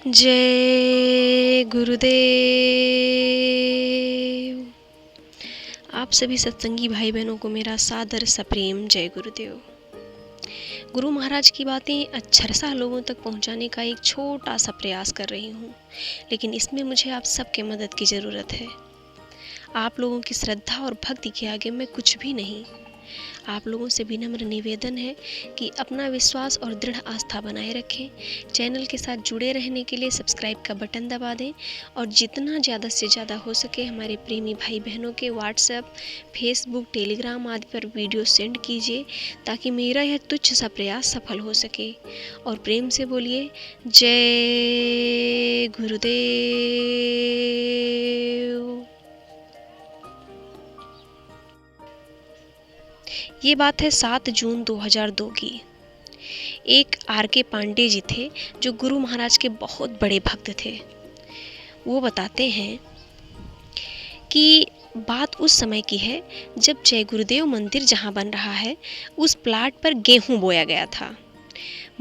जय गुरुदेव। आप सभी सत्संगी भाई बहनों को मेरा सादर सप्रेम जय गुरुदेव। गुरु महाराज की बातें अक्षरशः लोगों तक पहुंचाने का एक छोटा सा प्रयास कर रही हूं, लेकिन इसमें मुझे आप सबके मदद की ज़रूरत है। आप लोगों की श्रद्धा और भक्ति के आगे मैं कुछ भी नहीं। आप लोगों से विनम्र निवेदन है कि अपना विश्वास और दृढ़ आस्था बनाए रखें। चैनल के साथ जुड़े रहने के लिए सब्सक्राइब का बटन दबा दें और जितना ज़्यादा से ज़्यादा हो सके हमारे प्रेमी भाई बहनों के व्हाट्सएप, फेसबुक, टेलीग्राम आदि पर वीडियो सेंड कीजिए ताकि मेरा यह तुच्छ सा प्रयास सफल हो सके। और प्रेम से बोलिए जय गुरुदेव। ये बात है 7 जून 2002 की। एक R.K. पांडे जी थे जो गुरु महाराज के बहुत बड़े भक्त थे। वो बताते हैं कि बात उस समय की है जब जय गुरुदेव मंदिर जहाँ बन रहा है उस प्लाट पर गेहूं बोया गया था।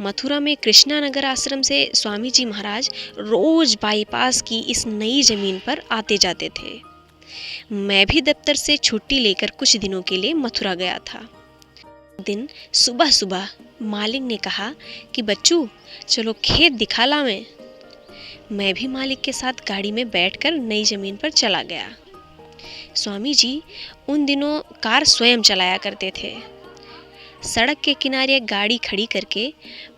मथुरा में कृष्णा नगर आश्रम से स्वामी जी महाराज रोज बाईपास की इस नई जमीन पर आते जाते थे। मैं भी दफ्तर से छुट्टी लेकर कुछ दिनों के लिए मथुरा गया था। दिन सुबह सुबह मालिक ने कहा कि बच्चू चलो खेत दिखा लावें। मैं भी मालिक के साथ गाड़ी में बैठकर नई जमीन पर चला गया। स्वामी जी उन दिनों कार स्वयं चलाया करते थे। सड़क के किनारे एक गाड़ी खड़ी करके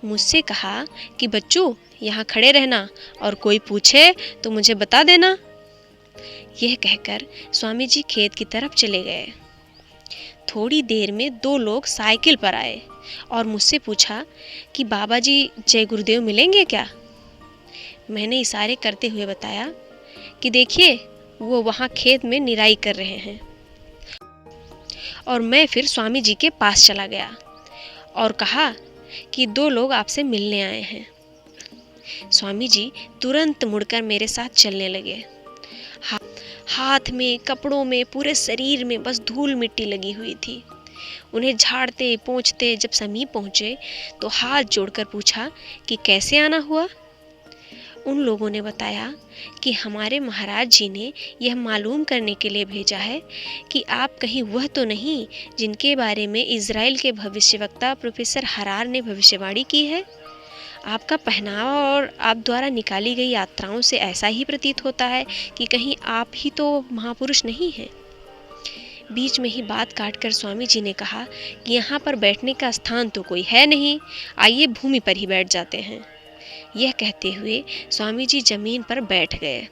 मुझसे कहा कि बच्चू यहाँ खड़े रहना और कोई पूछे तो मुझे बता देना। यह कहकर स्वामी जी खेत की तरफ चले गए। थोड़ी देर में 2 लोग साइकिल पर आए और मुझसे पूछा कि बाबा जी जय गुरुदेव मिलेंगे क्या। मैंने इशारे करते हुए बताया कि देखिए वो वहाँ खेत में निराई कर रहे हैं। और मैं फिर स्वामी जी के पास चला गया और कहा कि 2 लोग आपसे मिलने आए हैं। स्वामी जी तुरंत मुड़कर मेरे साथ चलने लगे। हाथ में, कपड़ों में, पूरे शरीर में बस धूल मिट्टी लगी हुई थी। उन्हें झाड़ते पोंछते जब समीप पहुँचे तो हाथ जोड़कर पूछा कि कैसे आना हुआ। उन लोगों ने बताया कि हमारे महाराज जी ने यह मालूम करने के लिए भेजा है कि आप कहीं वह तो नहीं जिनके बारे में इज़राइल के भविष्यवक्ता प्रोफेसर हरार ने भविष्यवाणी की है। आपका पहनावा और आप द्वारा निकाली गई यात्राओं से ऐसा ही प्रतीत होता है कि कहीं आप ही तो महापुरुष नहीं हैं। बीच में ही बात काटकर स्वामी जी ने कहा कि यहाँ पर बैठने का स्थान तो कोई है नहीं, आइए भूमि पर ही बैठ जाते हैं। यह कहते हुए स्वामी जी जमीन पर बैठ गए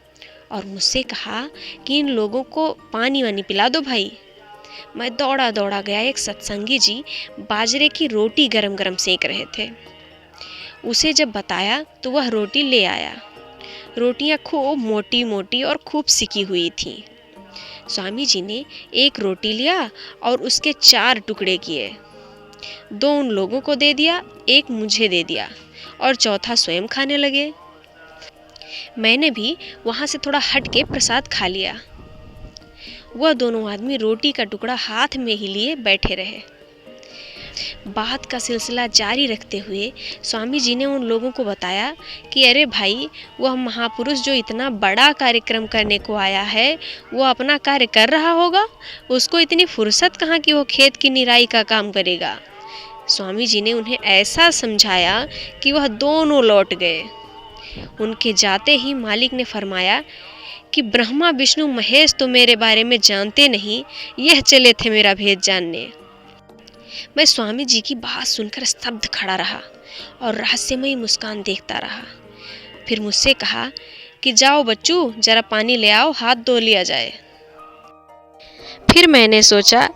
और मुझसे कहा कि इन लोगों को पानी वानी पिला दो भाई। मैं दौड़ा दौड़ा गया। एक सत्संगी जी बाजरे की रोटी गरम गरम सेक रहे थे। उसे जब बताया तो वह रोटी ले आया। रोटियां खूब मोटी मोटी और खूब सिकी हुई थीं। स्वामी जी ने एक रोटी लिया और उसके 4 टुकड़े किए। 2 उन लोगों को दे दिया, 1 मुझे दे दिया और चौथा स्वयं खाने लगे। मैंने भी वहाँ से थोड़ा हट के प्रसाद खा लिया। वह दोनों आदमी रोटी का टुकड़ा हाथ में ही लिए बैठे रहे। बात का सिलसिला जारी रखते हुए स्वामी जी ने उन लोगों को बताया कि अरे भाई, वह महापुरुष जो इतना बड़ा कार्यक्रम करने को आया है वो अपना कार्य कर रहा होगा, उसको इतनी फुर्सत कहाँ कि वो खेत की निराई का काम करेगा। स्वामी जी ने उन्हें ऐसा समझाया कि वह दोनों लौट गए। उनके जाते ही मालिक ने फरमाया कि ब्रह्मा विष्णु महेश तो मेरे बारे में जानते नहीं, यह चले थे मेरा भेद जानने। मैं स्वामी जी की बात सुनकर स्तब्ध खड़ा रहा और रहस्यमयी मुस्कान देखता रहा। फिर मुझसे कहा कि जाओ बच्चू जरा पानी ले आओ, हाथ धो लिया जाए। फिर मैंने सोचा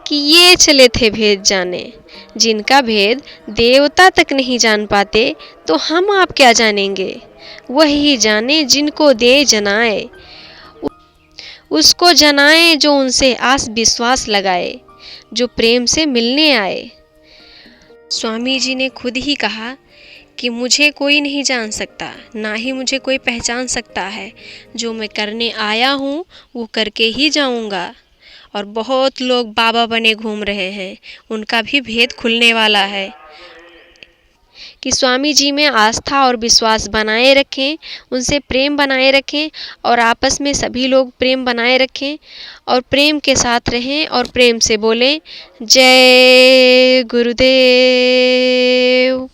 कि ये चले थे भेद जाने। जिनका भेद देवता तक नहीं जान पाते तो हम आप क्या जानेंगे। वही जाने जिनको दे जनाए, उसको जनाए जो उनसे आस विश्वास लगाए, जो प्रेम से मिलने आए। स्वामी जी ने खुद ही कहा कि मुझे कोई नहीं जान सकता, ना ही मुझे कोई पहचान सकता है। जो मैं करने आया हूँ वो करके ही जाऊँगा। और बहुत लोग बाबा बने घूम रहे हैं, उनका भी भेद खुलने वाला है। कि स्वामी जी में आस्था और विश्वास बनाए रखें, उनसे प्रेम बनाए रखें और आपस में सभी लोग प्रेम बनाए रखें और प्रेम के साथ रहें और प्रेम से बोलें जय गुरुदेव।